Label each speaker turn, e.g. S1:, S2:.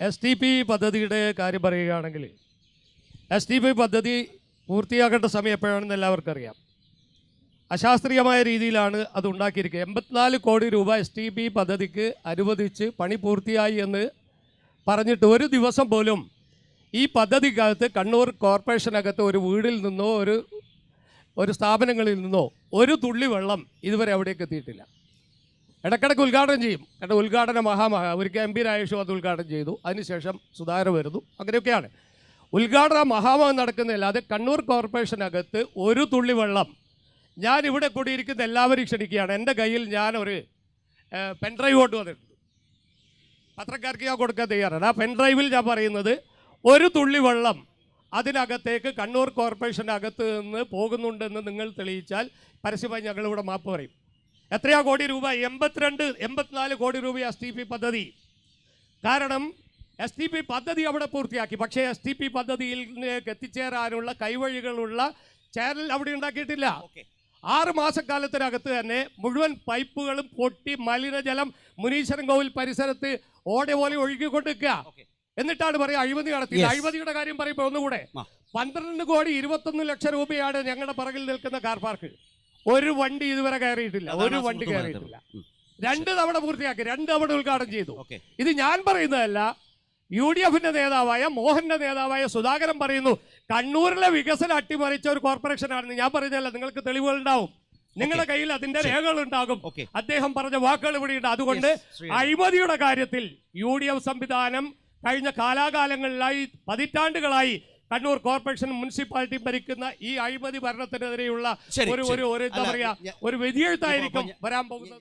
S1: STP പദ്ധതിയുടെ കാര്യം പറയുകയാണെങ്കിൽ STP പദ്ധതി പൂർത്തിയാക്കേണ്ട സമയം എപ്പോഴാണെന്ന് എല്ലാവർക്കും അറിയാം. അശാസ്ത്രീയമായ രീതിയിലാണ് അത് ഉണ്ടാക്കിയിരിക്കുക. 84 കോടി രൂപ STP പദ്ധതിക്ക് അനുവദിച്ച് പണി പൂർത്തിയായി എന്ന് പറഞ്ഞിട്ട് ഒരു ദിവസം പോലും ഈ പദ്ധതിക്കകത്ത് കണ്ണൂർ കോർപ്പറേഷനകത്ത് ഒരു വീടിൽ നിന്നോ ഒരു സ്ഥാപനങ്ങളിൽ നിന്നോ ഒരു തുള്ളി വെള്ളം ഇതുവരെ അവിടേക്ക് എത്തിയിട്ടില്ല. ഇടയ്ക്കിടയ്ക്ക് ഉദ്ഘാടനം ചെയ്യും. കാരണം ഉദ്ഘാടന ഒരിക്കൽ MP രാജേഷു അത് ഉദ്ഘാടനം ചെയ്തു. അതിനുശേഷം സുധാകരൻ വരുന്നു. അങ്ങനെയൊക്കെയാണ് ഉദ്ഘാടന നടക്കുന്നില്ലാതെ കണ്ണൂർ കോർപ്പറേഷനകത്ത് ഒരു തുള്ളി വെള്ളം. ഞാനിവിടെ കൂടിയിരിക്കുന്ന എല്ലാവരും ക്ഷണിക്കുകയാണ്. എൻ്റെ കയ്യിൽ ഞാനൊരു പെൻഡ്രൈവ് കൊണ്ട് വന്നിട്ടുണ്ട്. പത്രക്കാർക്ക് ഞാൻ കൊടുക്കാൻ തയ്യാറാണ്. ആ പെൻഡ്രൈവിൽ ഞാൻ പറയുന്നത് ഒരു തുള്ളി വെള്ളം അതിനകത്തേക്ക് കണ്ണൂർ കോർപ്പറേഷനകത്ത് നിന്ന് പോകുന്നുണ്ടെന്ന് നിങ്ങൾ തെളിയിച്ചാൽ പരസ്യമായി ഞങ്ങളിവിടെ മാപ്പ് പറയും. എത്രയാ കോടി രൂപ? 84 കോടി രൂപ STP പദ്ധതി. കാരണം STP പദ്ധതി അവിടെ പൂർത്തിയാക്കി. പക്ഷേ STP പദ്ധതിയിലേക്ക് എത്തിച്ചേരാനുള്ള കൈവഴികളുള്ള ചാനൽ അവിടെ ഉണ്ടാക്കിയിട്ടില്ല. 6 മാസക്കാലത്തിനകത്ത് തന്നെ മുഴുവൻ പൈപ്പുകളും പൊട്ടി മലിനജലം മുനീശ്വരൻ കോവിൽ പരിസരത്ത് ഓടെ പോലെ ഒഴുകിക്കൊണ്ടിരിക്കുക. എന്നിട്ടാണ് പറയുക അഴിമതി നടത്തി. അഴിമതിയുടെ കാര്യം പറയുമ്പോൾ ഒന്നുകൂടെ 12 കോടി 21 ലക്ഷം രൂപയാണ് ഞങ്ങളുടെ പിറകിൽ നിൽക്കുന്ന കാർ പാർക്ക്. ഒരു വണ്ടി ഇതുവരെ കയറിയിട്ടില്ല. ഒരു വണ്ടി കയറിയിട്ടില്ല. 2 തവണ പൂർത്തിയാക്കി, 2 തവണ ഉദ്ഘാടനം ചെയ്തു. ഇത് ഞാൻ പറയുന്നതല്ല. UDFിന്റെ നേതാവായ മോഹന്റെ നേതാവായ സുധാകരൻ പറയുന്നു കണ്ണൂരിലെ വികസനം അട്ടിമറിച്ച ഒരു കോർപ്പറേഷനാണെന്ന്. ഞാൻ പറയുന്നതല്ല, നിങ്ങൾക്ക് തെളിവുകൾ ഉണ്ടാവും, നിങ്ങളുടെ കയ്യിൽ അതിന്റെ രേഖകൾ ഉണ്ടാകും. അദ്ദേഹം പറഞ്ഞ വാക്കുകൾ ഇവിടെയുണ്ട്. അതുകൊണ്ട് അഴിമതിയുടെ കാര്യത്തിൽ UDF സംവിധാനം കഴിഞ്ഞ കാലാകാലങ്ങളിലായി പതിറ്റാണ്ടുകളായി കണ്ണൂർ കോർപ്പറേഷൻ മുനിസിപ്പാലിറ്റി ഭരിക്കുന്ന ഈ അഴിമതി ഭരണത്തിനെതിരെയുള്ള ഒരു എന്താ പറയാ ഒരു വെടിയെഴുത്തായിരിക്കും വരാൻ പോകുന്നത്.